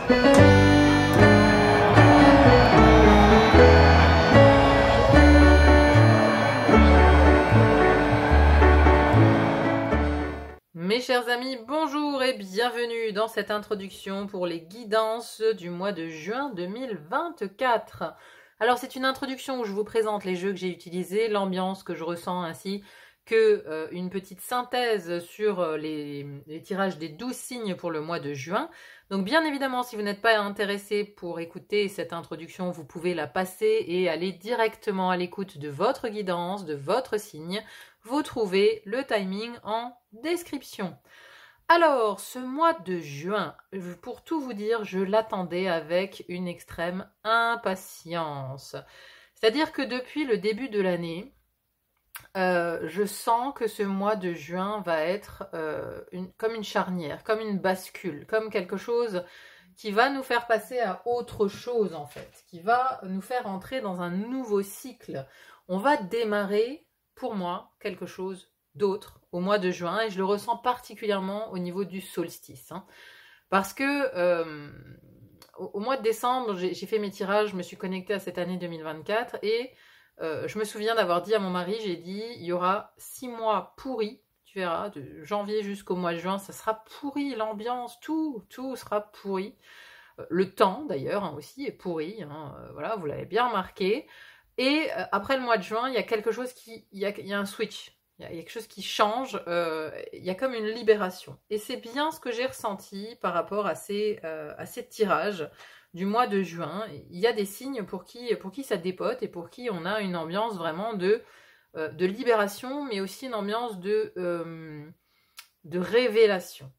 Mes chers amis, bonjour et bienvenue dans cette introduction pour les guidances du mois de juin 2024. Alors c'est une introduction où je vous présente les jeux que j'ai utilisés, l'ambiance que je ressens ainsi que une petite synthèse sur les tirages des 12 signes pour le mois de juin. Donc bien évidemment, si vous n'êtes pas intéressé pour écouter cette introduction, vous pouvez la passer et aller directement à l'écoute de votre guidance, de votre signe. Vous trouvez le timing en description. Alors, ce mois de juin, pour tout vous dire, je l'attendais avec une extrême impatience. C'est-à-dire que depuis le début de l'année, je sens que ce mois de juin va être comme une charnière, comme une bascule, comme quelque chose qui va nous faire passer à autre chose en fait, qui va nous faire entrer dans un nouveau cycle. On va démarrer, pour moi, quelque chose d'autre au mois de juin et je le ressens particulièrement au niveau du solstice. Parce que au mois de décembre, j'ai fait mes tirages, je me suis connectée à cette année 2024 et je me souviens d'avoir dit à mon mari, j'ai dit, il y aura 6 mois pourris, tu verras, de janvier jusqu'au mois de juin, ça sera pourri, l'ambiance, tout sera pourri. Le temps, d'ailleurs, aussi, est pourri, voilà, vous l'avez bien remarqué. Et après le mois de juin, il y a quelque chose il y a un switch, il y a quelque chose qui change, il y a comme une libération. Et c'est bien ce que j'ai ressenti par rapport à ces tirages du mois de juin. Il y a des signes pour qui ça dépote et pour qui on a une ambiance vraiment de libération, mais aussi une ambiance de révélation.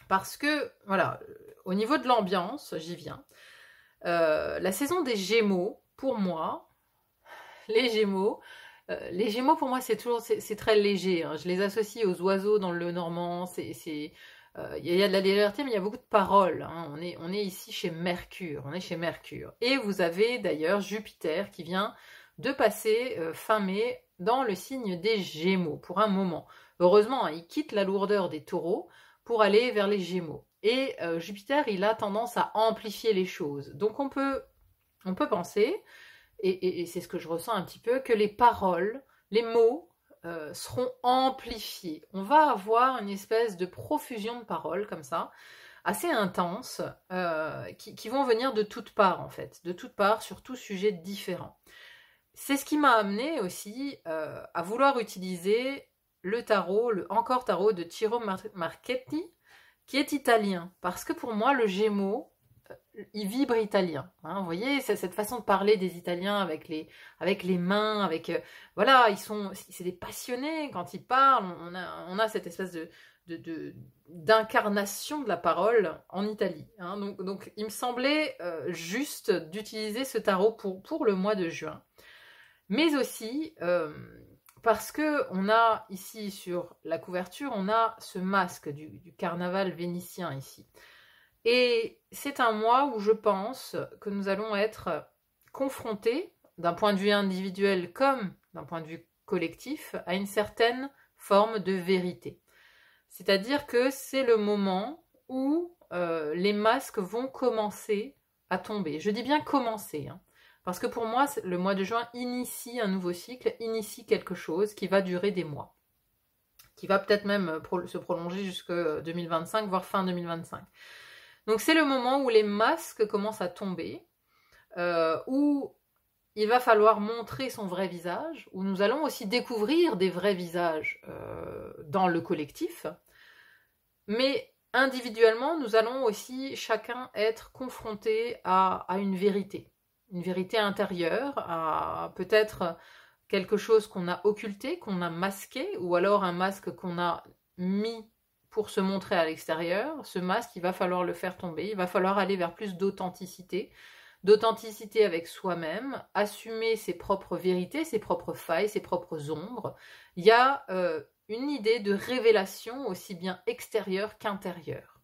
Parce que, voilà, au niveau de l'ambiance, j'y viens, la saison des Gémeaux, pour moi, les Gémeaux pour moi c'est très léger, hein. Je les associe aux oiseaux dans le Normand, il y a de la légèreté mais il y a beaucoup de paroles, hein. On est ici chez Mercure, et vous avez d'ailleurs Jupiter qui vient de passer fin mai dans le signe des Gémeaux pour un moment. Heureusement, hein, il quitte la lourdeur des Taureaux pour aller vers les Gémeaux, et Jupiter il a tendance à amplifier les choses, donc on peut penser, et c'est ce que je ressens un petit peu, que les paroles, les mots seront amplifiés. On va avoir une espèce de profusion de paroles comme ça, assez intenses, qui vont venir de toutes parts en fait, de toutes parts sur tout sujet différent. C'est ce qui m'a amené aussi à vouloir utiliser le tarot, le Encore Tarot de Ciro Marchetti, qui est italien, parce que pour moi le Gémeaux, il vibre italien, hein, vous voyez, c'est cette façon de parler des Italiens avec les mains, voilà, c'est des passionnés quand ils parlent. On a cette espèce d'incarnation de la parole en Italie, hein. Donc il me semblait juste d'utiliser ce tarot pour le mois de juin, mais aussi parce que on a ici sur la couverture, on a ce masque du carnaval vénitien ici. Et c'est un mois où je pense que nous allons être confrontés, d'un point de vue individuel comme d'un point de vue collectif, à une certaine forme de vérité. C'est-à-dire que c'est le moment où les masques vont commencer à tomber. Je dis bien commencer, hein, parce que pour moi, le mois de juin initie un nouveau cycle, initie quelque chose qui va durer des mois, qui va peut-être même se prolonger jusqu'en 2025, voire fin 2025. Donc c'est le moment où les masques commencent à tomber, où il va falloir montrer son vrai visage, où nous allons aussi découvrir des vrais visages dans le collectif, mais individuellement, nous allons aussi chacun être confronté à une vérité intérieure, à peut-être quelque chose qu'on a occulté, qu'on a masqué, ou alors un masque qu'on a mis pour se montrer à l'extérieur. Ce masque, il va falloir le faire tomber, il va falloir aller vers plus d'authenticité avec soi-même, assumer ses propres vérités, ses propres failles, ses propres ombres. Il y a une idée de révélation aussi bien extérieure qu'intérieure.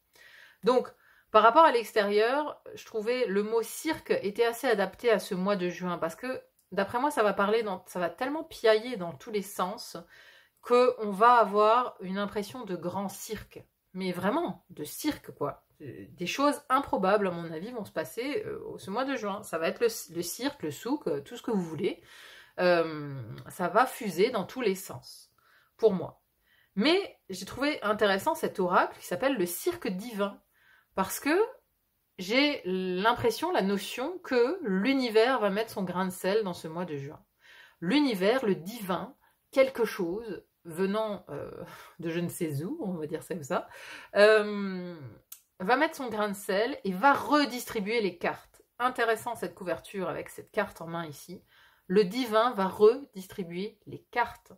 Donc, par rapport à l'extérieur, je trouvais le mot cirque était assez adapté à ce mois de juin, parce que, d'après moi, ça va tellement piailler dans tous les sens, qu'on va avoir une impression de grand cirque. Mais vraiment, de cirque, quoi. des choses improbables, à mon avis, vont se passer ce mois de juin. Ça va être le cirque, le souk, tout ce que vous voulez. Ça va fuser dans tous les sens, pour moi. Mais j'ai trouvé intéressant cet oracle qui s'appelle le cirque divin, parce que j'ai l'impression, la notion que l'univers va mettre son grain de sel dans ce mois de juin. L'univers, le divin, quelque chose venant de je ne sais où, on va dire ça comme ça, va mettre son grain de sel et va redistribuer les cartes. Intéressant cette couverture avec cette carte en main ici. Le divin va redistribuer les cartes.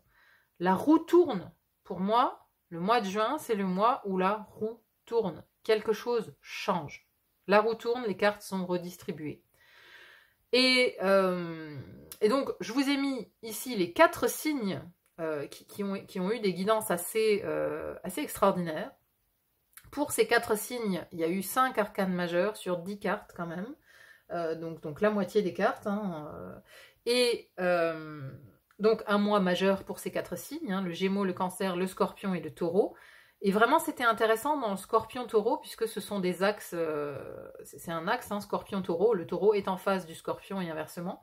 La roue tourne. Pour moi, le mois de juin, c'est le mois où la roue tourne. Quelque chose change. La roue tourne, les cartes sont redistribuées. Et donc, je vous ai mis ici les 4 signes qui ont eu des guidances assez extraordinaires. Pour ces 4 signes, il y a eu 5 arcanes majeures sur 10 cartes quand même. Donc la moitié des cartes. Donc un mois majeur pour ces 4 signes, le Gémeaux, le Cancer, le Scorpion et le Taureau. Et vraiment, c'était intéressant dans le Scorpion-Taureau, puisque ce sont des axes, c'est un axe, Scorpion-Taureau, le Taureau est en face du Scorpion et inversement.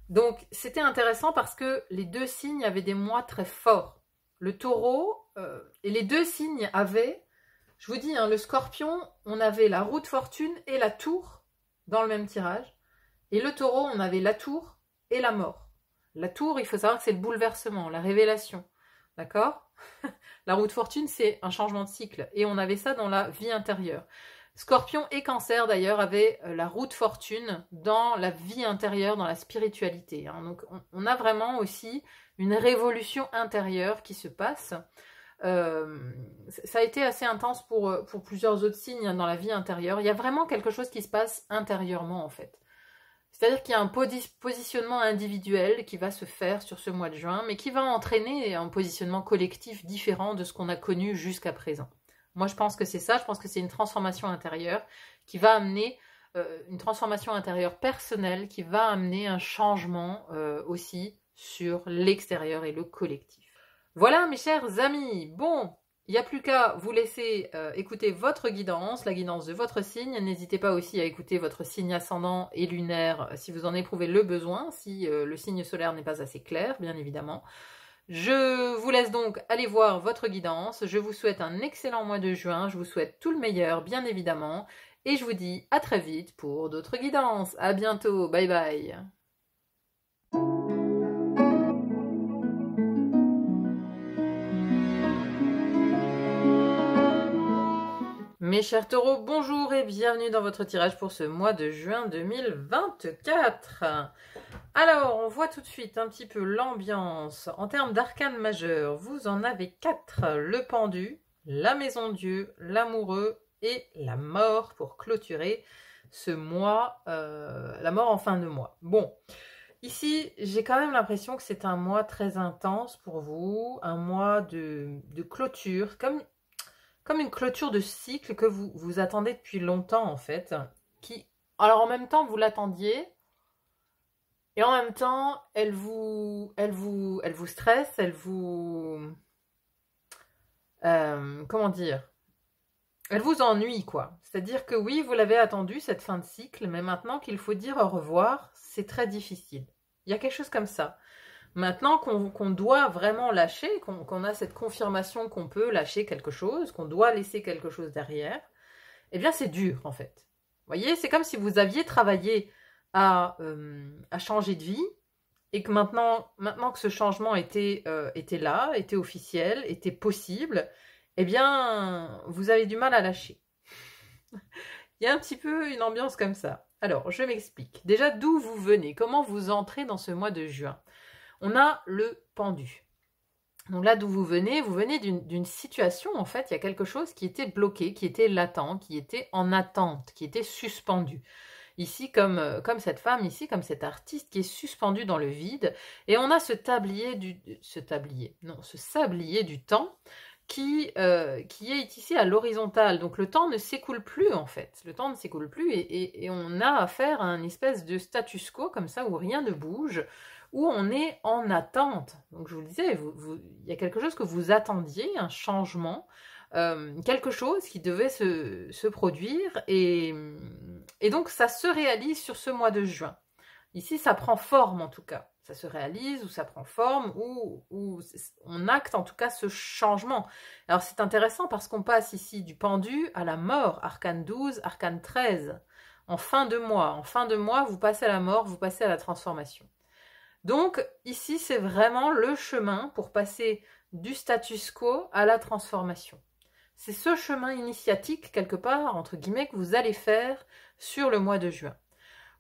Donc, c'était intéressant parce que les 2 signes avaient des mois très forts. Le Taureau, et les 2 signes avaient, je vous dis, le Scorpion, on avait la roue de fortune et la tour dans le même tirage. Et le Taureau, on avait la tour et la mort. La tour, il faut savoir que c'est le bouleversement, la révélation. D'accord ? La roue de fortune, c'est un changement de cycle. Et on avait ça dans la vie intérieure. Scorpion et Cancer, d'ailleurs, avaient la roue de fortune dans la vie intérieure, dans la spiritualité. Donc, on a vraiment aussi une révolution intérieure qui se passe. Ça a été assez intense pour plusieurs autres signes dans la vie intérieure. Il y a vraiment quelque chose qui se passe intérieurement, en fait. C'est-à-dire qu'il y a un positionnement individuel qui va se faire sur ce mois de juin, mais qui va entraîner un positionnement collectif différent de ce qu'on a connu jusqu'à présent. Moi, je pense que c'est ça. Je pense que c'est une transformation intérieure qui va amener une transformation intérieure personnelle qui va amener un changement aussi sur l'extérieur et le collectif. Voilà, mes chers amis. Bon, il n'y a plus qu'à vous laisser écouter votre guidance, la guidance de votre signe. N'hésitez pas aussi à écouter votre signe ascendant et lunaire si vous en éprouvez le besoin, si le signe solaire n'est pas assez clair, bien évidemment. Je vous laisse donc aller voir votre guidance. Je vous souhaite un excellent mois de juin. Je vous souhaite tout le meilleur, bien évidemment. Et je vous dis à très vite pour d'autres guidances. À bientôt. Bye bye. Mes chers taureaux, bonjour et bienvenue dans votre tirage pour ce mois de juin 2024. Alors, on voit tout de suite un petit peu l'ambiance. En termes d'arcanes majeurs, vous en avez 4. Le pendu, la maison Dieu, l'amoureux et la mort pour clôturer ce mois, la mort en fin de mois. Bon, ici, j'ai quand même l'impression que c'est un mois très intense pour vous, un mois de clôture, comme une clôture de cycle que vous attendez depuis longtemps, en fait. Alors, en même temps, vous l'attendiez, et en même temps, elle vous stresse, comment dire? Elle vous ennuie, quoi. C'est-à-dire que oui, vous l'avez attendu, cette fin de cycle, mais maintenant qu'il faut dire au revoir, c'est très difficile. Il y a quelque chose comme ça. Maintenant qu'on doit vraiment lâcher, qu'on a cette confirmation qu'on peut lâcher quelque chose, qu'on doit laisser quelque chose derrière, eh bien c'est dur en fait. Vous voyez, c'est comme si vous aviez travaillé à changer de vie et que maintenant que ce changement était là, était officiel, était possible, eh bien vous avez du mal à lâcher. Il y a un petit peu une ambiance comme ça. Alors, je m'explique. Déjà, d'où vous venez? Comment vous entrez dans ce mois de juin? On a le pendu. Donc là, d'où vous venez d'une situation, en fait, il y a quelque chose qui était bloqué, qui était latent, qui était en attente, qui était suspendu. Ici, comme cette femme, ici, comme cet artiste qui est suspendu dans le vide. Et on a ce sablier du temps qui est ici à l'horizontale. Donc le temps ne s'écoule plus, en fait. Le temps ne s'écoule plus et on a affaire à une espèce de status quo, comme ça, où rien ne bouge, où on est en attente. Donc je vous le disais, il y a quelque chose que vous attendiez, un changement, quelque chose qui devait se produire et donc ça se réalise sur ce mois de juin. Ici, ça prend forme en tout cas. Ça se réalise ou ça prend forme ou on acte en tout cas ce changement. Alors c'est intéressant parce qu'on passe ici du pendu à la mort, arcane 12, arcane 13. En fin de mois. En fin de mois, vous passez à la mort, vous passez à la transformation. Donc ici, c'est vraiment le chemin pour passer du status quo à la transformation. C'est ce chemin initiatique, quelque part, entre guillemets, que vous allez faire sur le mois de juin.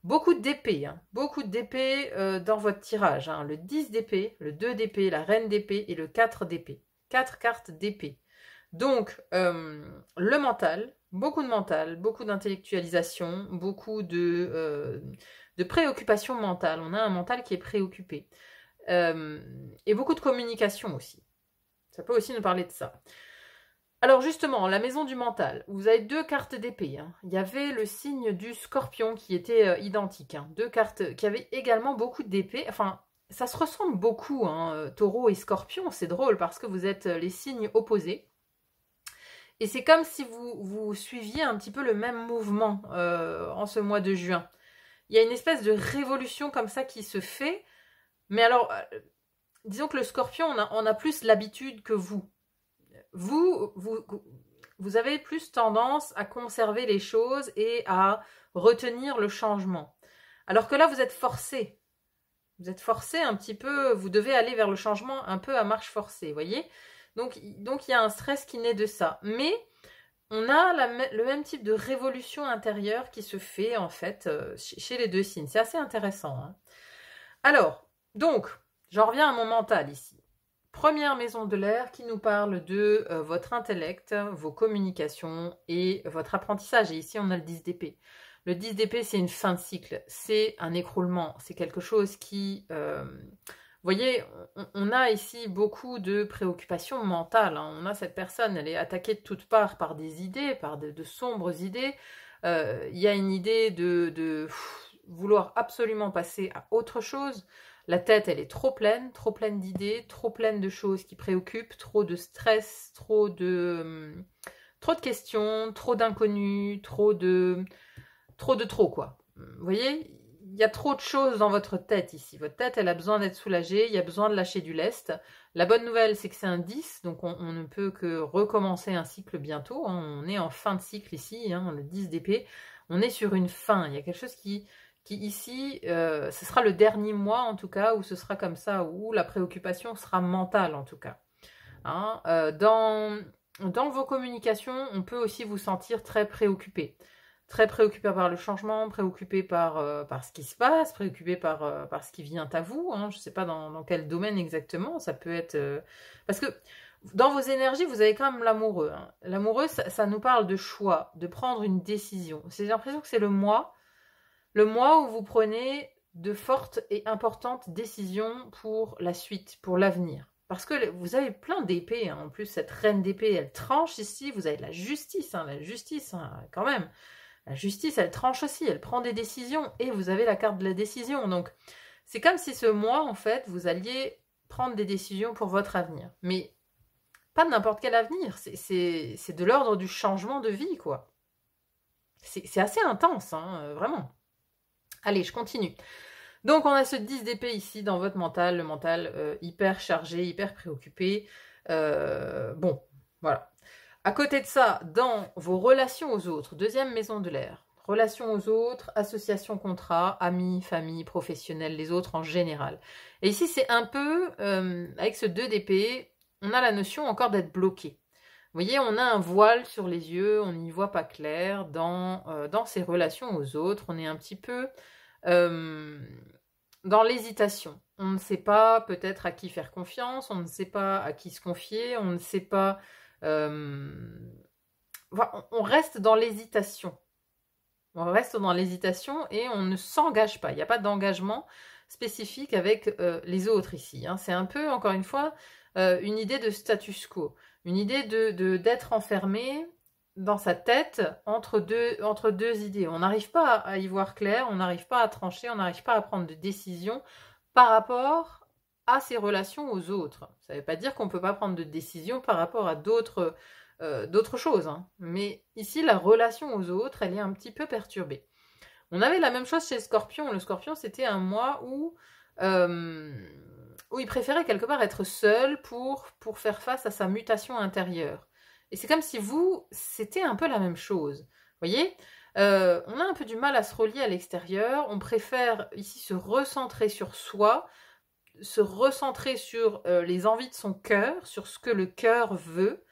Beaucoup d'épées, beaucoup d'épées dans votre tirage. Le 10 d'épée, le 2 d'épée, la reine d'épée et le 4 d'épée. 4 cartes d'épée. Donc, le mental, beaucoup d'intellectualisation, beaucoup de préoccupation mentale. On a un mental qui est préoccupé. Et beaucoup de communication aussi. Ça peut aussi nous parler de ça. Alors justement, la maison du mental, vous avez 2 cartes d'épée. Il y avait le signe du scorpion qui était identique. 2 cartes qui avaient également beaucoup d'épée. Enfin, ça se ressemble beaucoup, taureau et scorpion. C'est drôle parce que vous êtes les signes opposés. Et c'est comme si vous suiviez un petit peu le même mouvement en ce mois de juin. Il y a une espèce de révolution comme ça qui se fait. Mais alors, disons que le scorpion, on a plus l'habitude que vous. Vous avez plus tendance à conserver les choses et à retenir le changement. Alors que là, vous êtes forcé. Vous êtes forcé un petit peu, vous devez aller vers le changement un peu à marche forcée, voyez ? Donc il y a un stress qui naît de ça. Mais on a le même type de révolution intérieure qui se fait en fait chez les 2 signes. C'est assez intéressant. Alors, donc, j'en reviens à mon mental ici. Première maison de l'air qui nous parle de votre intellect, vos communications et votre apprentissage. Et ici, on a le 10 d'épée. Le 10 d'épée, c'est une fin de cycle. C'est un écroulement. C'est quelque chose qui... vous voyez, on a ici beaucoup de préoccupations mentales. On a cette personne, elle est attaquée de toutes parts par des idées, par de sombres idées. Il y a une idée de vouloir absolument passer à autre chose. La tête, elle est trop pleine d'idées, trop pleine de choses qui préoccupent, trop de stress, trop de questions, trop d'inconnus, trop, quoi. Vous voyez, il y a trop de choses dans votre tête ici. Votre tête, elle a besoin d'être soulagée, il y a besoin de lâcher du lest. La bonne nouvelle, c'est que c'est un 10, donc on ne peut que recommencer un cycle bientôt. On est en fin de cycle ici, le 10 d'épée. On est sur une fin, il y a quelque chose qui ici, ce sera le dernier mois en tout cas, où ce sera comme ça, où la préoccupation sera mentale en tout cas. Dans vos communications, on peut aussi vous sentir très préoccupé. Très préoccupé par le changement, préoccupé par ce qui se passe, préoccupé par ce qui vient à vous. Je ne sais pas dans quel domaine exactement, ça peut être... parce que dans vos énergies, vous avez quand même l'amoureux. L'amoureux, ça nous parle de choix, de prendre une décision. J'ai l'impression que c'est le mois où vous prenez de fortes et importantes décisions pour la suite, pour l'avenir. Parce que vous avez plein d'épées, en plus cette reine d'épée, elle tranche ici, vous avez de la justice, quand même. La justice, elle tranche aussi, elle prend des décisions, et vous avez la carte de la décision. Donc, c'est comme si ce mois, en fait, vous alliez prendre des décisions pour votre avenir. Mais pas n'importe quel avenir, c'est de l'ordre du changement de vie, quoi. C'est assez intense, vraiment. Allez, je continue. Donc, on a ce 10 d'épée ici dans votre mental, le mental hyper chargé, hyper préoccupé. Bon, voilà. À côté de ça, dans vos relations aux autres, 2e maison de l'air, relations aux autres, associations, contrats, amis, famille, professionnels, les autres en général. Et ici, c'est un peu, avec ce 2 d'épée, on a la notion encore d'être bloqué. Vous voyez, on a un voile sur les yeux, on n'y voit pas clair dans ces relations aux autres. On est un petit peu dans l'hésitation. On ne sait pas peut-être à qui faire confiance, on ne sait pas à qui se confier, on ne sait pas... on reste dans l'hésitation. On reste dans l'hésitation et on ne s'engage pas. Il n'y a pas d'engagement spécifique avec les autres ici. C'est un peu, encore une fois, une idée de status quo. Une idée d'être enfermé dans sa tête entre deux idées. On n'arrive pas à y voir clair, on n'arrive pas à trancher, on n'arrive pas à prendre de décision par rapport à ses relations aux autres. Ça ne veut pas dire qu'on ne peut pas prendre de décision par rapport à d'autres d'autres choses, hein. Mais ici, la relation aux autres, elle est un petit peu perturbée. On avait la même chose chez le Scorpion. Le Scorpion, c'était un mois où il préférait quelque part être seul pour faire face à sa mutation intérieure. Et c'est comme si vous, c'était un peu la même chose. Vous voyez, on a un peu du mal à se relier à l'extérieur. On préfère ici se recentrer sur soi, se recentrer sur les envies de son cœur, sur ce que le cœur veut.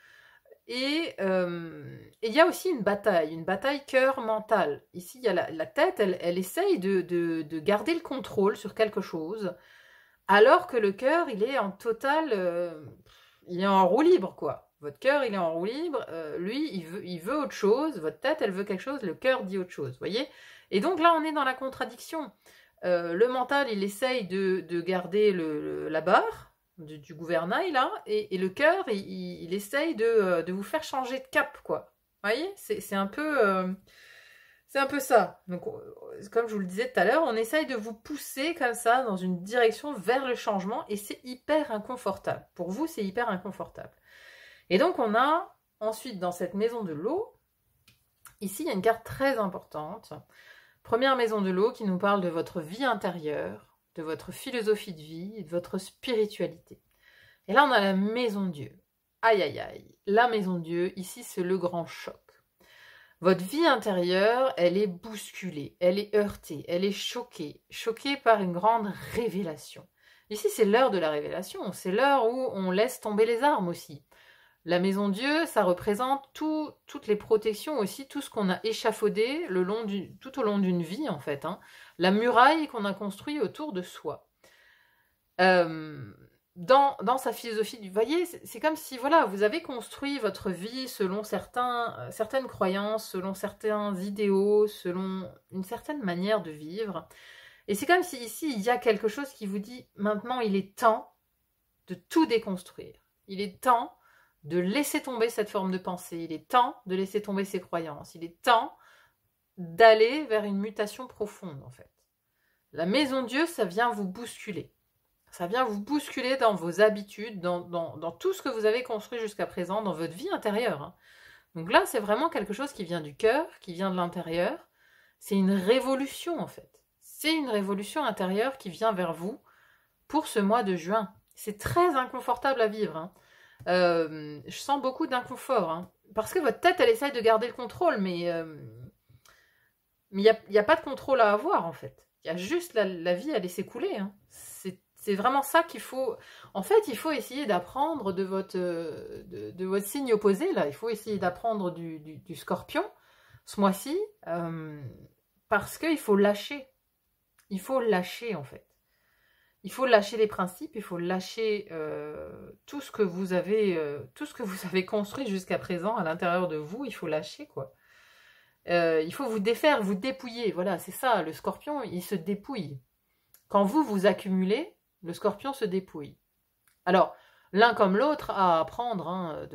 Et il y a aussi une bataille cœur-mental. Ici, il y a la tête, elle essaye de garder le contrôle sur quelque chose, alors que le cœur, il est en total... il est en roue libre, quoi. Votre cœur, il est en roue libre, lui, il veut autre chose, votre tête, elle veut quelque chose, le cœur dit autre chose, vous voyez? Et donc là, on est dans la contradiction. Le mental, il essaye de garder la barre du gouvernail, là, et le cœur, il essaye de vous faire changer de cap, quoi. Vous voyez? C'est un peu... c'est un peu ça. Donc, comme je vous le disais tout à l'heure, on essaye de vous pousser comme ça dans une direction vers le changement et c'est hyper inconfortable. Pour vous, c'est hyper inconfortable. Et donc, on a ensuite dans cette maison de l'eau, ici, il y a une carte très importante. Première maison de l'eau qui nous parle de votre vie intérieure, de votre philosophie de vie et de votre spiritualité. Et là, on a la maison de Dieu. Aïe, aïe, aïe. La maison de Dieu, ici, c'est le grand choc. Votre vie intérieure, elle est bousculée, elle est heurtée, elle est choquée par une grande révélation. Ici, c'est l'heure de la révélation, c'est l'heure où on laisse tomber les armes aussi. La maison Dieu, ça représente toutes les protections aussi, tout ce qu'on a échafaudé tout au long d'une vie en fait, hein. La muraille qu'on a construite autour de soi. Dans sa philosophie, vous voyez, c'est comme si voilà, vous avez construit votre vie selon certaines croyances, selon certains idéaux, selon une certaine manière de vivre. Et c'est comme si ici, il y a quelque chose qui vous dit, maintenant, il est temps de tout déconstruire. Il est temps de laisser tomber cette forme de pensée. Il est temps de laisser tomber ces croyances. Il est temps d'aller vers une mutation profonde, en fait. La maison Dieu, ça vient vous bousculer. Ça vient vous bousculer dans vos habitudes, dans tout ce que vous avez construit jusqu'à présent, dans votre vie intérieure, hein. Donc là, c'est vraiment quelque chose qui vient du cœur, qui vient de l'intérieur. C'est une révolution, en fait. C'est une révolution intérieure qui vient vers vous pour ce mois de juin. C'est très inconfortable à vivre, hein. Je sens beaucoup d'inconfort, hein, parce que votre tête, elle essaye de garder le contrôle, mais il n'y a pas de contrôle à avoir, en fait. Il y a juste la vie à laisser couler, hein. C'est vraiment ça qu'il faut... En fait, il faut essayer d'apprendre de votre signe opposé, là. Il faut essayer d'apprendre du scorpion, ce mois-ci, parce qu'il faut lâcher. Il faut lâcher, en fait. Il faut lâcher les principes, il faut lâcher tout ce que vous avez construit jusqu'à présent à l'intérieur de vous, il faut lâcher, quoi. Il faut vous défaire, vous dépouiller. Voilà, c'est ça, le scorpion, il se dépouille. Quand vous accumulez, le scorpion se dépouille. Alors, l'un comme l'autre a à apprendre, hein,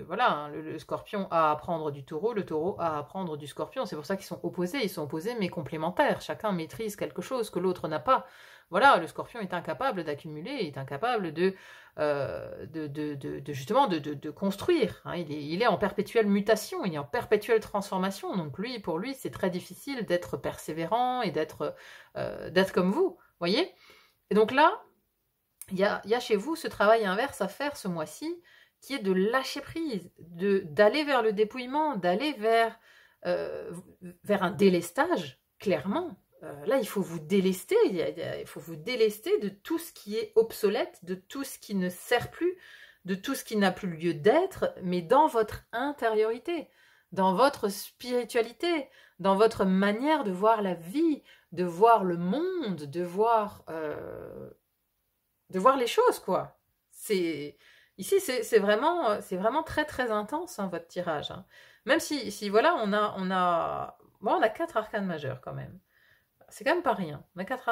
voilà, hein, le scorpion a à apprendre du taureau, le taureau a à apprendre du scorpion. C'est pour ça qu'ils sont opposés mais complémentaires. Chacun maîtrise quelque chose que l'autre n'a pas. Voilà, le scorpion est incapable d'accumuler, est incapable justement de construire, hein. Il est en perpétuelle mutation, il est en perpétuelle transformation. Donc pour lui, c'est très difficile d'être persévérant et d'être comme vous, voyez. Et donc là, il y a chez vous ce travail inverse à faire ce mois-ci, qui est de lâcher prise, d'aller vers le dépouillement, d'aller vers un délestage, clairement. Là, il faut vous délester, il faut vous délester de tout ce qui est obsolète, de tout ce qui ne sert plus, de tout ce qui n'a plus lieu d'être, mais dans votre intériorité, dans votre spiritualité, dans votre manière de voir la vie, de voir le monde, de voir les choses, quoi. Ici, c'est vraiment très très intense, hein, votre tirage, hein. Même si voilà, on a 4 arcanes majeures quand même. C'est quand même pas rien. On a 4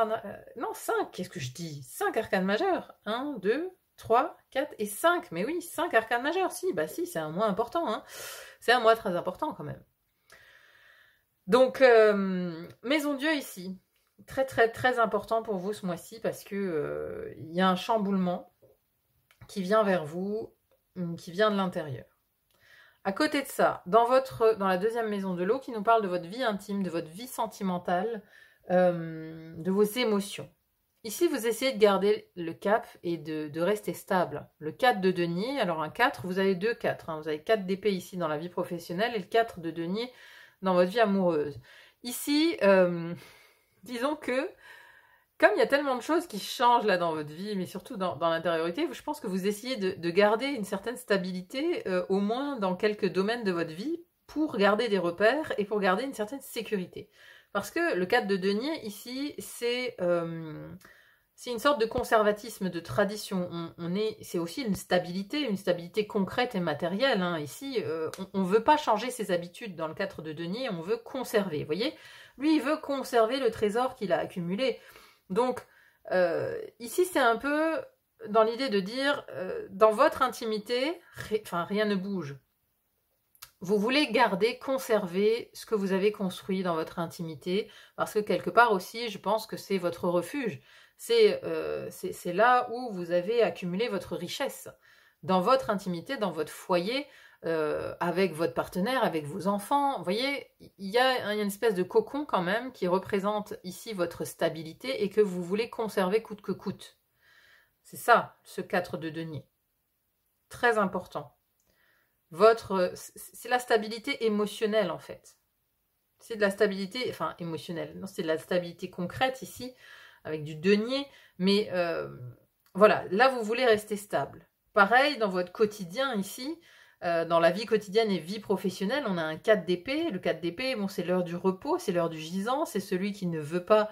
non, 5, qu'est-ce que je dis? 5 arcanes majeures. 1, 2, 3, 4 et 5. Mais oui, 5 arcanes majeures. Si, c'est un mois important, hein. C'est un mois très important quand même. Donc, Maison Dieu ici. Très très très important pour vous ce mois-ci parce que il y a un chamboulement qui vient vers vous, qui vient de l'intérieur. À côté de ça, dans la deuxième maison de l'eau, qui nous parle de votre vie intime, de votre vie sentimentale, de vos émotions. Ici, vous essayez de garder le cap et de rester stable. Le 4 de denier, alors un 4, vous avez deux 4. Hein, vous avez 4 d'épée ici dans la vie professionnelle et le 4 de denier dans votre vie amoureuse. Ici, disons que, comme il y a tellement de choses qui changent là dans votre vie, mais surtout dans l'intériorité, je pense que vous essayez de garder une certaine stabilité, au moins dans quelques domaines de votre vie, pour garder des repères et pour garder une certaine sécurité. Parce que le 4 de denier, ici, c'est une sorte de conservatisme, de tradition. C'est aussi une stabilité concrète et matérielle. Hein. Ici, on ne veut pas changer ses habitudes dans le 4 de denier, on veut conserver. Vous voyez, lui, il veut conserver le trésor qu'il a accumulé. Donc, ici, c'est un peu dans l'idée de dire, dans votre intimité, rien ne bouge. Vous voulez garder, conserver ce que vous avez construit dans votre intimité, parce que quelque part aussi, je pense que c'est votre refuge. C'est là où vous avez accumulé votre richesse. Dans votre intimité, dans votre foyer, avec votre partenaire, avec vos enfants. Vous voyez, il y a une espèce de cocon quand même qui représente ici votre stabilité et que vous voulez conserver coûte que coûte. C'est ça, ce 4 de denier. Très important. C'est la stabilité émotionnelle en fait. C'est de la stabilité, émotionnelle. Non, c'est de la stabilité concrète ici, avec du denier. Mais voilà, là vous voulez rester stable. Pareil, dans votre quotidien ici, dans la vie quotidienne et vie professionnelle, on a un 4 d'épée. Le 4 d'épée, bon, c'est l'heure du repos, c'est l'heure du gisant, c'est celui qui ne veut pas,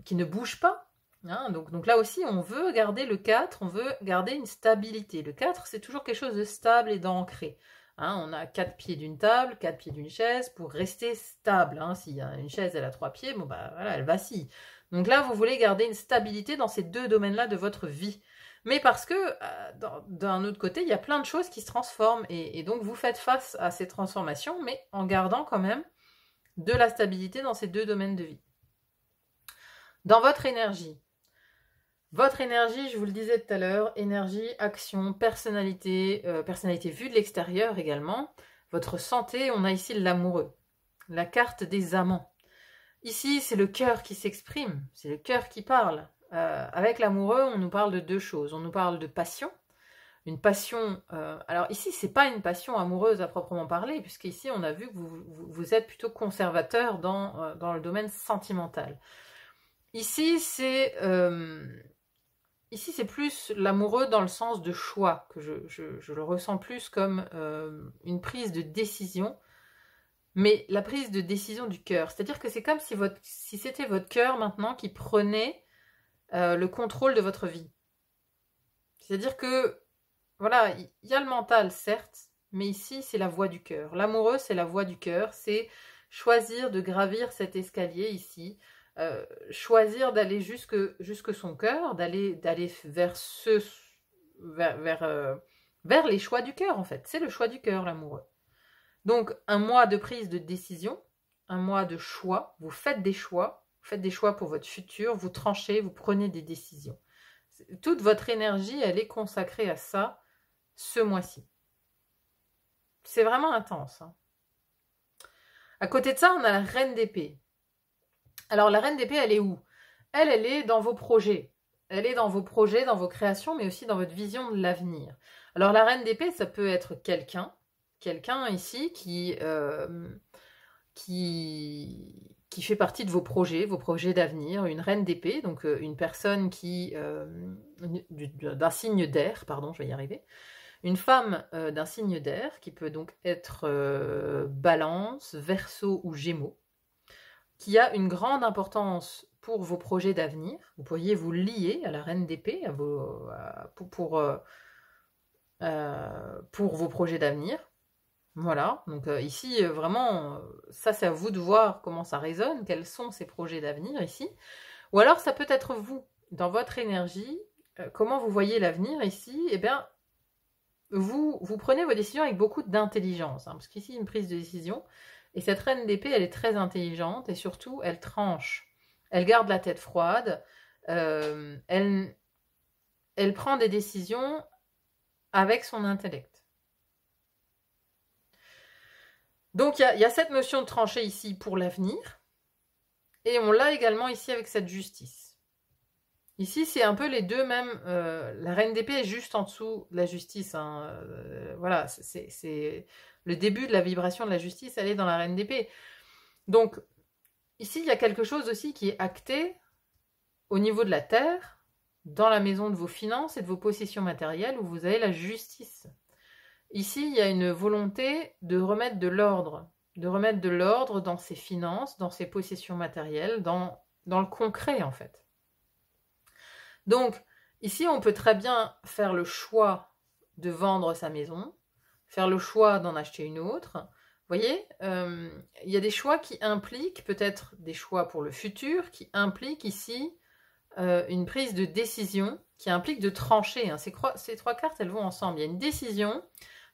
qui ne bouge pas. Hein, donc là aussi, on veut garder le 4, on veut garder une stabilité. Le 4, c'est toujours quelque chose de stable et d'ancré. Hein, on a 4 pieds d'une table, 4 pieds d'une chaise pour rester stable. Hein. Si une chaise, elle a 3 pieds, bon bah voilà, elle vacille. Donc là, vous voulez garder une stabilité dans ces deux domaines-là de votre vie. Mais parce que, d'un autre côté, il y a plein de choses qui se transforment. Et donc, vous faites face à ces transformations, mais en gardant quand même de la stabilité dans ces deux domaines de vie. Dans votre énergie, je vous le disais tout à l'heure, énergie, action, personnalité, personnalité vue de l'extérieur également. Votre santé, on a ici l'amoureux, la carte des amants. Ici, c'est le cœur qui s'exprime, c'est le cœur qui parle. Avec l'amoureux, on nous parle de deux choses. On nous parle de passion. Une passion... alors ici, c'est pas une passion amoureuse à proprement parler, puisqu'ici, on a vu que vous êtes plutôt conservateur dans le domaine sentimental. Ici, c'est plus l'amoureux dans le sens de choix, que je le ressens plus comme une prise de décision, mais la prise de décision du cœur. C'est-à-dire que c'est comme si c'était votre cœur maintenant qui prenait le contrôle de votre vie. C'est-à-dire que, voilà, il y a le mental, certes, mais ici, c'est la voie du cœur. L'amoureux, c'est la voie du cœur, c'est choisir de gravir cet escalier ici, choisir d'aller jusque son cœur, d'aller vers les choix du cœur, en fait. C'est le choix du cœur, l'amoureux. Donc, un mois de prise de décision, un mois de choix, vous faites des choix pour votre futur, vous tranchez, vous prenez des décisions. Toute votre énergie, elle est consacrée à ça ce mois-ci. C'est vraiment intense. Hein. À côté de ça, on a la reine d'épée. Alors, la reine d'épée, elle est où ? Elle est dans vos projets. Elle est dans vos projets, dans vos créations, mais aussi dans votre vision de l'avenir. Alors, la reine d'épée, ça peut être quelqu'un ici qui fait partie de vos projets d'avenir, une reine d'épée, donc une personne d'un signe d'air, pardon, je vais y arriver, une femme d'un signe d'air, qui peut donc être Balance, Verseau ou Gémeaux, qui a une grande importance pour vos projets d'avenir. Vous pourriez vous lier à la reine d'épée pour vos projets d'avenir. Voilà, donc ici, vraiment, ça c'est à vous de voir comment ça résonne, quels sont ces projets d'avenir ici. Ou alors ça peut être vous, dans votre énergie, comment vous voyez l'avenir ici, eh bien, vous prenez vos décisions avec beaucoup d'intelligence, hein, parce qu'ici, une prise de décision, et cette reine d'épée, elle est très intelligente, et surtout, elle tranche. Elle garde la tête froide, elle prend des décisions avec son intellect. Donc, il y a cette notion de trancher ici pour l'avenir. Et on l'a également ici avec cette justice. Ici, c'est un peu les deux mêmes. La reine d'épée est juste en dessous de la justice. Hein. Voilà, c'est le début de la vibration de la justice, elle est dans la reine d'épée. Donc, ici, il y a quelque chose aussi qui est acté au niveau de la terre, dans la maison de vos finances et de vos possessions matérielles, où vous avez la justice. Ici, il y a une volonté de remettre de l'ordre dans ses finances, dans ses possessions matérielles, dans le concret en fait. Donc, ici, on peut très bien faire le choix de vendre sa maison, faire le choix d'en acheter une autre. Vous voyez, il y a des choix qui impliquent, peut-être des choix pour le futur, qui impliquent ici une prise de décision, qui implique de trancher. Hein. Ces trois cartes, elles vont ensemble. Il y a une décision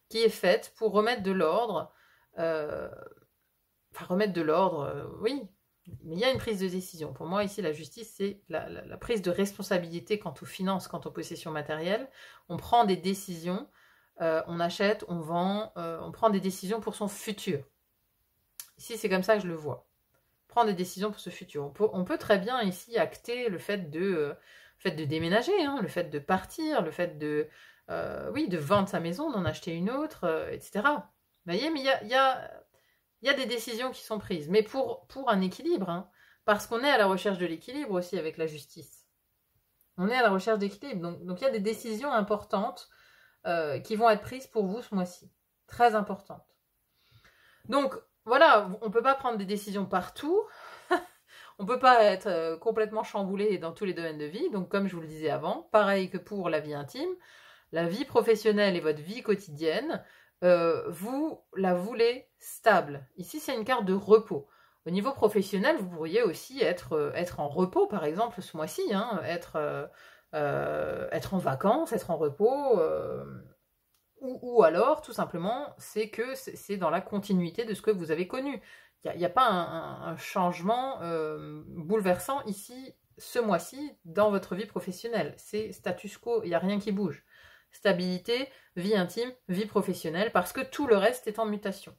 qui est faite pour remettre de l'ordre. Remettre de l'ordre, oui, mais il y a une prise de décision. Pour moi, ici, la justice, c'est la prise de responsabilité quant aux finances, quant aux possessions matérielles. On prend des décisions, on achète, on vend, on prend des décisions pour son futur. Ici, c'est comme ça que je le vois. Prendre des décisions pour ce futur. On peut très bien ici acter le fait de déménager, hein, le fait de partir, le fait de vendre sa maison, d'en acheter une autre, etc. Vous voyez, mais il y a des décisions qui sont prises, mais pour un équilibre, hein, parce qu'on est à la recherche de l'équilibre aussi avec la justice. On est à la recherche d'équilibre, donc il y a des décisions importantes qui vont être prises pour vous ce mois-ci, très importantes. Donc voilà, on ne peut pas prendre des décisions partout, on ne peut pas être complètement chamboulé dans tous les domaines de vie, donc comme je vous le disais avant, pareil que pour la vie intime, la vie professionnelle et votre vie quotidienne, vous la voulez stable. Ici, c'est une carte de repos. Au niveau professionnel, vous pourriez aussi être en repos, par exemple, ce mois-ci, hein, être en vacances, être en repos, ou alors, tout simplement, c'est que c'est dans la continuité de ce que vous avez connu. Il n'y a pas un changement bouleversant ici, ce mois-ci, dans votre vie professionnelle. C'est status quo, il n'y a rien qui bouge. Stabilité, vie intime, vie professionnelle, parce que tout le reste est en mutation.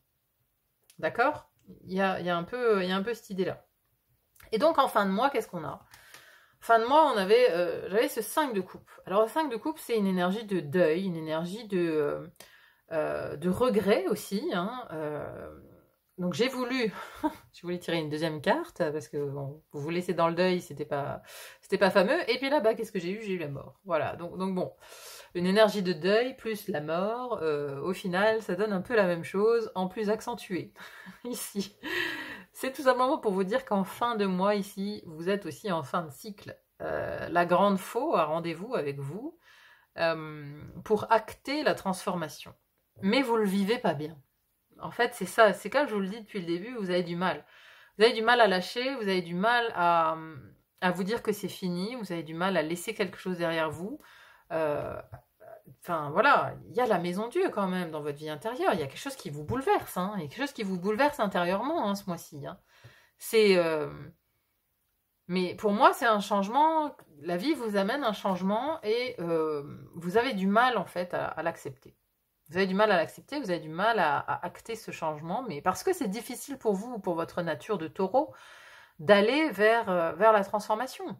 D'accord ? Il y a un peu cette idée-là. Et donc, en fin de mois, qu'est-ce qu'on a ? Fin de mois, j'avais ce 5 de coupe. Alors, le 5 de coupe, c'est une énergie de deuil, une énergie de regret aussi. Hein, donc, j'ai voulu tirer une deuxième carte, parce que bon, vous vous laissez dans le deuil, c'était pas fameux. Et puis là-bas, qu'est-ce que j'ai eu ? J'ai eu la mort. Voilà, donc bon, une énergie de deuil plus la mort, au final, ça donne un peu la même chose, en plus accentuée, ici. C'est tout simplement pour vous dire qu'en fin de mois, ici, vous êtes aussi en fin de cycle. La grande faux a rendez-vous avec vous pour acter la transformation. Mais vous le vivez pas bien. En fait, c'est ça, c'est comme je vous le dis depuis le début, vous avez du mal. Vous avez du mal à lâcher, vous avez du mal à vous dire que c'est fini, vous avez du mal à laisser quelque chose derrière vous. Enfin, voilà, il y a la maison Dieu quand même dans votre vie intérieure. Il y a quelque chose qui vous bouleverse, hein. Il y a quelque chose qui vous bouleverse intérieurement hein, ce mois-ci. Hein. Mais pour moi, c'est un changement. La vie vous amène un changement et vous avez du mal en fait à l'accepter. Vous avez du mal à l'accepter, vous avez du mal à acter ce changement, mais parce que c'est difficile pour vous, pour votre nature de taureau, d'aller vers la transformation.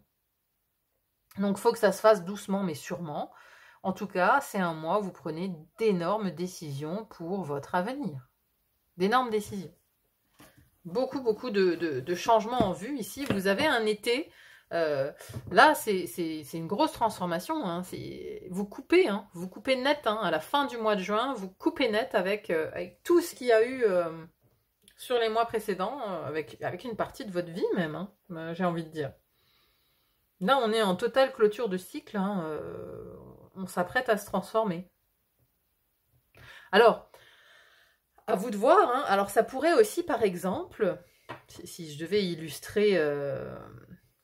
Donc, il faut que ça se fasse doucement, mais sûrement. En tout cas, c'est un mois où vous prenez d'énormes décisions pour votre avenir. D'énormes décisions. Beaucoup de changements en vue. Ici, vous avez un été. Là, c'est une grosse transformation. Hein. Vous coupez net. Hein. À la fin du mois de juin, vous coupez net avec tout ce qu'il y a eu sur les mois précédents, avec une partie de votre vie même, hein, j'ai envie de dire. Là, on est en totale clôture de cycle. Hein, on s'apprête à se transformer. Alors, à vous de voir. Hein. Alors, ça pourrait aussi, par exemple, si je devais illustrer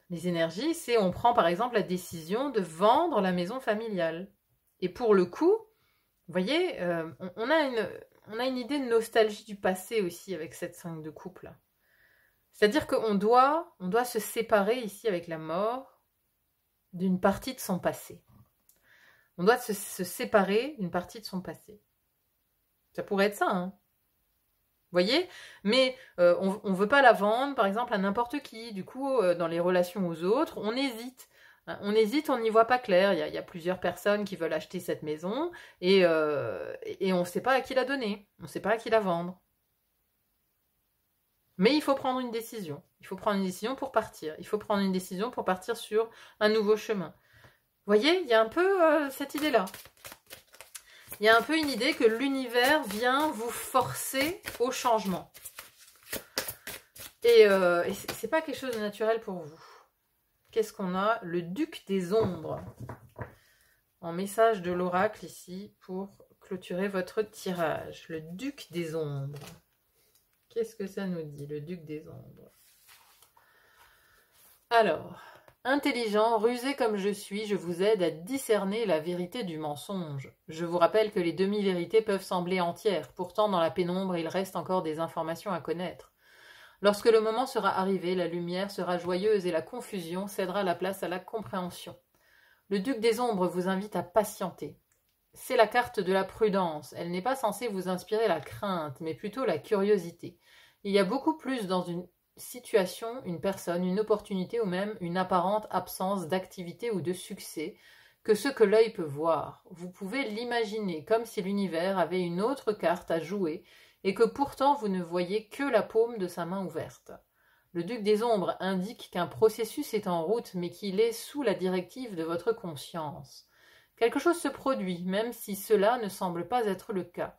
les énergies, c'est on prend par exemple la décision de vendre la maison familiale. Et pour le coup, vous voyez, on a une idée de nostalgie du passé aussi avec cette 5 de coupe là. C'est-à-dire qu'on doit se séparer ici avec la mort d'une partie de son passé. On doit se séparer d'une partie de son passé. Ça pourrait être ça, hein. voyez? Mais on ne veut pas la vendre, par exemple, à n'importe qui. Du coup, dans les relations aux autres, on hésite. On hésite, on n'y voit pas clair. Il y a plusieurs personnes qui veulent acheter cette maison et on ne sait pas à qui la donner. On ne sait pas à qui la vendre. Mais il faut prendre une décision. Il faut prendre une décision pour partir. Il faut prendre une décision pour partir sur un nouveau chemin. Vous voyez, il y a un peu cette idée-là. Il y a un peu une idée que l'univers vient vous forcer au changement. Et c'est pas quelque chose de naturel pour vous. Qu'est-ce qu'on a? Le duc des ombres. En message de l'oracle ici pour clôturer votre tirage. Le duc des ombres. Qu'est-ce que ça nous dit, le duc des ombres? Alors, intelligent, rusé comme je suis, je vous aide à discerner la vérité du mensonge. Je vous rappelle que les demi-vérités peuvent sembler entières. Pourtant, dans la pénombre, il reste encore des informations à connaître. Lorsque le moment sera arrivé, la lumière sera joyeuse et la confusion cédera la place à la compréhension. Le duc des ombres vous invite à patienter. C'est la carte de la prudence. Elle n'est pas censée vous inspirer la crainte, mais plutôt la curiosité. Il y a beaucoup plus dans une situation, une personne, une opportunité ou même une apparente absence d'activité ou de succès que ce que l'œil peut voir. Vous pouvez l'imaginer comme si l'univers avait une autre carte à jouer et que pourtant vous ne voyez que la paume de sa main ouverte. Le duc des ombres indique qu'un processus est en route, mais qu'il est sous la directive de votre conscience. Quelque chose se produit, même si cela ne semble pas être le cas.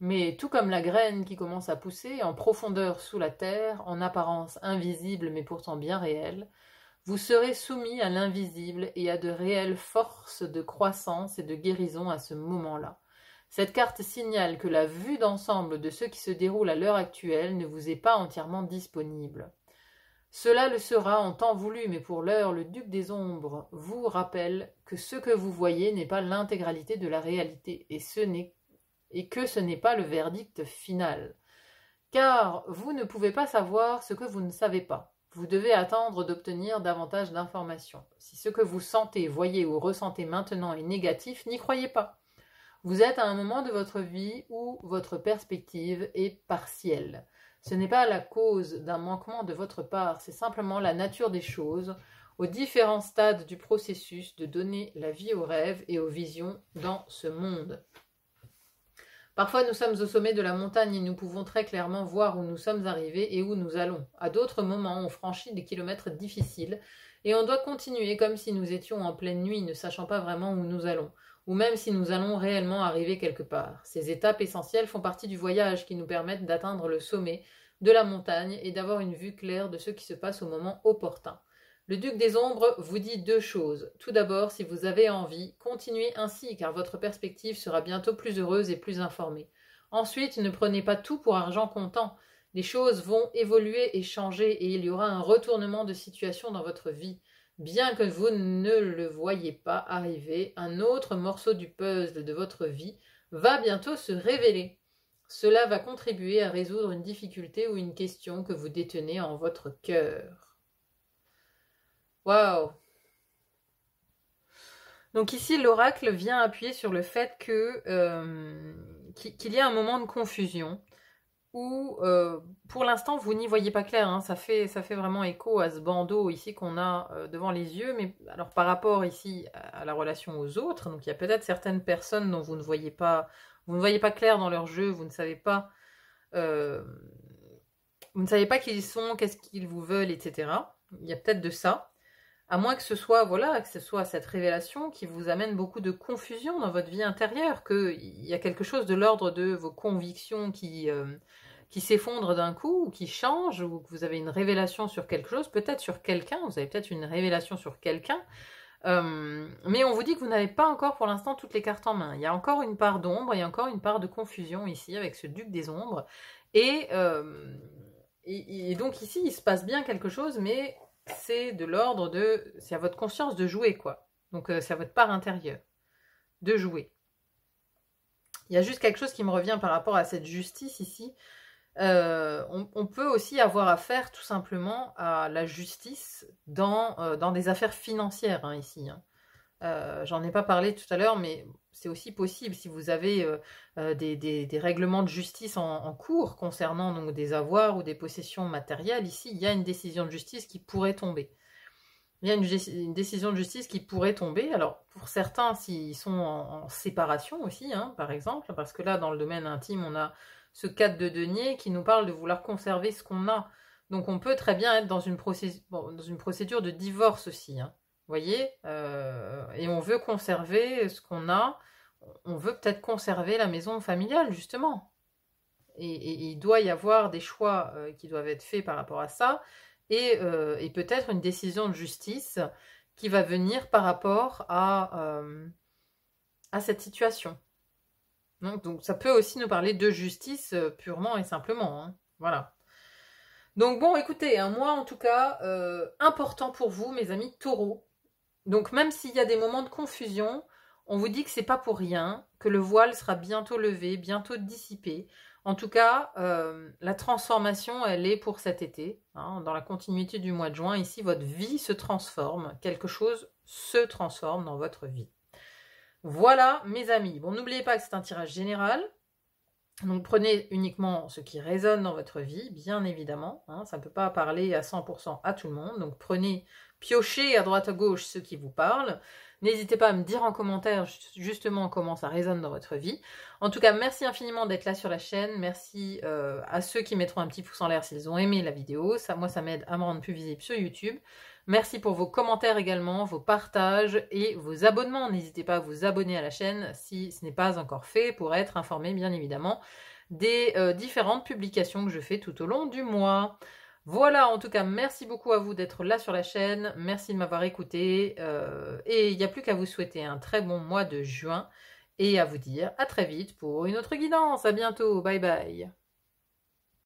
Mais tout comme la graine qui commence à pousser en profondeur sous la terre, en apparence invisible mais pourtant bien réelle, vous serez soumis à l'invisible et à de réelles forces de croissance et de guérison à ce moment-là. Cette carte signale que la vue d'ensemble de ce qui se déroule à l'heure actuelle ne vous est pas entièrement disponible. Cela le sera en temps voulu, mais pour l'heure, le duc des ombres vous rappelle que ce que vous voyez n'est pas l'intégralité de la réalité, et que ce n'est pas le verdict final. Car vous ne pouvez pas savoir ce que vous ne savez pas. Vous devez attendre d'obtenir davantage d'informations. Si ce que vous sentez, voyez ou ressentez maintenant est négatif, n'y croyez pas. Vous êtes à un moment de votre vie où votre perspective est partielle. Ce n'est pas la cause d'un manquement de votre part, c'est simplement la nature des choses, aux différents stades du processus de donner la vie aux rêves et aux visions dans ce monde. Parfois nous sommes au sommet de la montagne et nous pouvons très clairement voir où nous sommes arrivés et où nous allons. À d'autres moments, on franchit des kilomètres difficiles et on doit continuer comme si nous étions en pleine nuit, ne sachant pas vraiment où nous allons, ou même si nous allons réellement arriver quelque part. Ces étapes essentielles font partie du voyage qui nous permettent d'atteindre le sommet de la montagne et d'avoir une vue claire de ce qui se passe au moment opportun. Le duc des ombres vous dit deux choses. Tout d'abord, si vous avez envie, continuez ainsi car votre perspective sera bientôt plus heureuse et plus informée. Ensuite, ne prenez pas tout pour argent comptant. Les choses vont évoluer et changer et il y aura un retournement de situation dans votre vie. Bien que vous ne le voyez pas arriver, un autre morceau du puzzle de votre vie va bientôt se révéler. Cela va contribuer à résoudre une difficulté ou une question que vous détenez en votre cœur. Waouh! Donc ici, l'oracle vient appuyer sur le fait qu'il y a un moment de confusion où, pour l'instant, vous n'y voyez pas clair. Hein, ça fait vraiment écho à ce bandeau ici qu'on a devant les yeux. Mais alors par rapport ici à la relation aux autres, donc il y a peut-être certaines personnes dont vous ne voyez pas clair dans leur jeu, vous ne savez pas qui ils sont, qu'est-ce qu'ils vous veulent, etc. Il y a peut-être de ça. À moins que ce soit, cette révélation qui vous amène beaucoup de confusion dans votre vie intérieure, qu'il y a quelque chose de l'ordre de vos convictions qui s'effondrent d'un coup, ou qui changent, ou que vous avez une révélation sur quelque chose, peut-être sur quelqu'un, vous avez peut-être une révélation sur quelqu'un, mais on vous dit que vous n'avez pas encore pour l'instant toutes les cartes en main. Il y a encore une part d'ombre, il y a encore une part de confusion ici avec ce duc des ombres, et donc ici il se passe bien quelque chose, mais c'est de l'ordre de... c'est à votre conscience de jouer, quoi. Donc c'est à votre part intérieure de jouer. Il y a juste quelque chose qui me revient par rapport à cette justice ici. On peut aussi avoir affaire tout simplement à la justice dans des affaires financières, hein, ici. Hein. J'en ai pas parlé tout à l'heure, mais c'est aussi possible si vous avez des règlements de justice en cours concernant donc des avoirs ou des possessions matérielles. Ici, il y a une décision de justice qui pourrait tomber. Il y a une décision de justice qui pourrait tomber. Alors, pour certains, s'ils sont en séparation aussi, hein, par exemple, parce que là, dans le domaine intime, on a ce cadre de denier qui nous parle de vouloir conserver ce qu'on a. Donc, on peut très bien être dans une procédure de divorce aussi, hein. Vous voyez, et on veut conserver ce qu'on a. On veut peut-être conserver la maison familiale, justement. Et il doit y avoir des choix qui doivent être faits par rapport à ça. Et peut-être une décision de justice qui va venir par rapport à cette situation. Donc ça peut aussi nous parler de justice purement et simplement, hein. Voilà. Donc bon, écoutez, un mois en tout cas important pour vous, mes amis taureaux. Donc même s'il y a des moments de confusion, on vous dit que c'est pas pour rien, que le voile sera bientôt levé, bientôt dissipé. En tout cas, la transformation, elle est pour cet été, hein, dans la continuité du mois de juin. Ici, votre vie se transforme, quelque chose se transforme dans votre vie. Voilà, mes amis. Bon, n'oubliez pas que c'est un tirage général. Donc, prenez uniquement ce qui résonne dans votre vie, bien évidemment, hein, ça ne peut pas parler à 100% à tout le monde. Donc, piochez à droite à gauche ce qui vous parle. N'hésitez pas à me dire en commentaire justement comment ça résonne dans votre vie. En tout cas, merci infiniment d'être là sur la chaîne. Merci à ceux qui mettront un petit pouce en l'air s'ils ont aimé la vidéo. Moi, ça m'aide à me rendre plus visible sur YouTube. Merci pour vos commentaires également, vos partages et vos abonnements. N'hésitez pas à vous abonner à la chaîne si ce n'est pas encore fait pour être informé, bien évidemment, des différentes publications que je fais tout au long du mois. Voilà, en tout cas, merci beaucoup à vous d'être là sur la chaîne. Merci de m'avoir écouté. Et il n'y a plus qu'à vous souhaiter un très bon mois de juin et à vous dire à très vite pour une autre guidance. À bientôt. Bye bye.